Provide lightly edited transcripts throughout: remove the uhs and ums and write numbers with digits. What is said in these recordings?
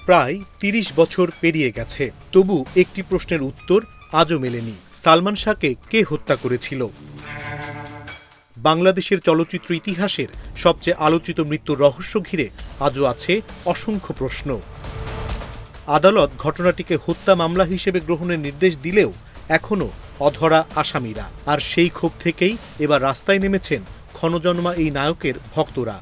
প্রায় ৩০ বছর পেরিয়ে গেছে, তবু একটি প্রশ্নের উত্তর আজও মেলেনি। সালমান শাহকে কে হত্যা করেছিল? বাংলাদেশের চলচ্চিত্র ইতিহাসের সবচেয়ে আলোচিত মৃত্যুর রহস্য ঘিরে আজও আছে অসংখ্য প্রশ্ন। আদালত ঘটনাটিকে হত্যা মামলা হিসেবে গ্রহণের নির্দেশ দিলেও এখনও অধরা আসামিরা। আর সেই ক্ষোভ থেকেই এবার রাস্তায় নেমেছেন ক্ষণজন্মা এই নায়কের ভক্তরা।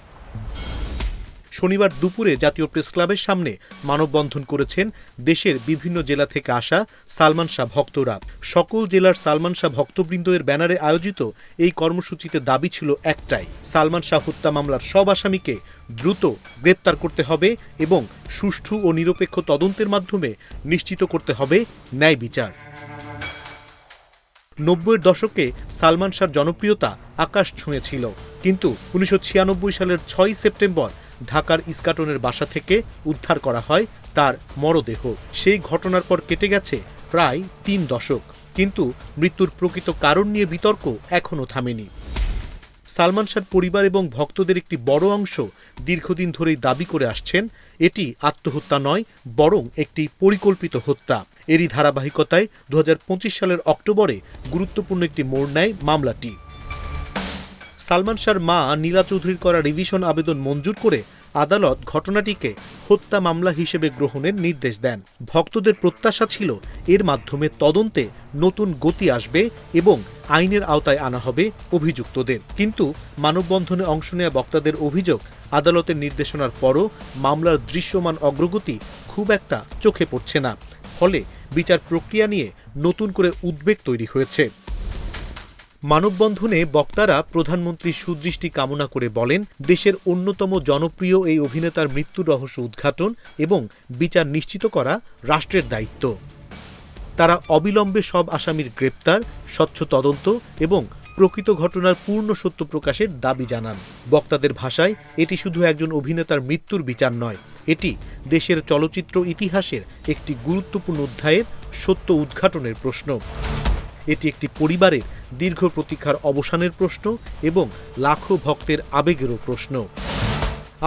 শনিবার দুপুরে জাতীয় প্রেসক্লাবের সামনে মানববন্ধন করেছেন দেশের বিভিন্ন জেলা থেকে আসা সালমান শাহ ভক্তরা। সকল জেলার সালমান শাহ ভক্তবৃন্দ এর ব্যানারে আয়োজিত এই কর্মসূচিতে দাবি ছিল একটাই, সালমান শাহ হত্যা মামলার সব আসামিকে দ্রুত গ্রেপ্তার করতে হবে এবং সুষ্ঠু ও নিরপেক্ষ তদন্তের মাধ্যমে নিশ্চিত করতে হবে ন্যায় বিচার। ৯০-এর দশকে সালমান শাহর জনপ্রিয়তা আকাশ ছুঁয়েছিল, কিন্তু ১৯৯৬ সালের ৬ সেপ্টেম্বর ঢাকার ইস্কাটনের বাসা থেকে উদ্ধার করা হয় তার মরদেহ। সেই ঘটনার পর কেটে গেছে প্রায় ৩ দশক, কিন্তু মৃত্যুর প্রকৃত কারণ নিয়ে বিতর্ক এখনও থামেনি। সালমান শাহর পরিবার এবং ভক্তদের একটি বড় অংশ দীর্ঘদিন ধরেই দাবি করে আসছেন এটি আত্মহত্যা নয়, বরং একটি পরিকল্পিত হত্যা। এরই ধারাবাহিকতায় ২০২৫ সালের অক্টোবরে গুরুত্বপূর্ণ একটি মোড় নেয় মামলাটি। সালমান শাহর মা নীলা চৌধুরীর করা রিভিশন আবেদন মঞ্জুর করে আদালত ঘটনাটিকে হত্যা মামলা হিসেবে গ্রহণের নির্দেশ দেন। ভক্তদের প্রত্যাশা ছিল এর মাধ্যমে তদন্তে নতুন গতি আসবে এবং আইনের আওতায় আনা হবে অভিযুক্তদের। কিন্তু মানববন্ধনে অংশ নেওয়া বক্তাদের অভিযোগ, আদালতের নির্দেশনার পরও মামলার দৃশ্যমান অগ্রগতি খুব একটা চোখে পড়ছে না। ফলে বিচার প্রক্রিয়া নিয়ে নতুন করে উদ্বেগ তৈরি হয়েছে। মানববন্ধনে বক্তারা প্রধানমন্ত্রীর সুদৃষ্টি কামনা করে বলেন, দেশের অন্যতম জনপ্রিয় এই অভিনেতার মৃত্যুর রহস্য উদ্ঘাটন এবং বিচার নিশ্চিত করা রাষ্ট্রের দায়িত্ব। তারা অবিলম্বে সব আসামির গ্রেপ্তার, স্বচ্ছ তদন্ত এবং প্রকৃত ঘটনার পূর্ণ সত্য প্রকাশের দাবি জানান। বক্তাদের ভাষায় এটি শুধু একজন অভিনেতার মৃত্যুর বিচার নয়, এটি দেশের চলচ্চিত্র ইতিহাসের একটি গুরুত্বপূর্ণ অধ্যায়ের সত্য উদ্ঘাটনের প্রশ্ন। এটি একটি পরিবারের দীর্ঘ প্রতীক্ষার অবসানের প্রশ্ন এবং লাখো ভক্তের আবেগেরও প্রশ্ন।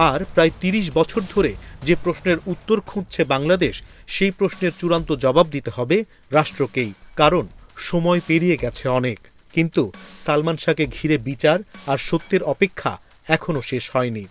আর প্রায় ৩০ বছর ধরে যে প্রশ্নের উত্তর খুঁজছে বাংলাদেশ, সেই প্রশ্নের চূড়ান্ত জবাব দিতে হবে রাষ্ট্রকেই। কারণ সময় পেরিয়ে গেছে অনেক, কিন্তু সালমান শাহকে ঘিরে বিচার আর সত্যের অপেক্ষা এখনও শেষ হয়নি।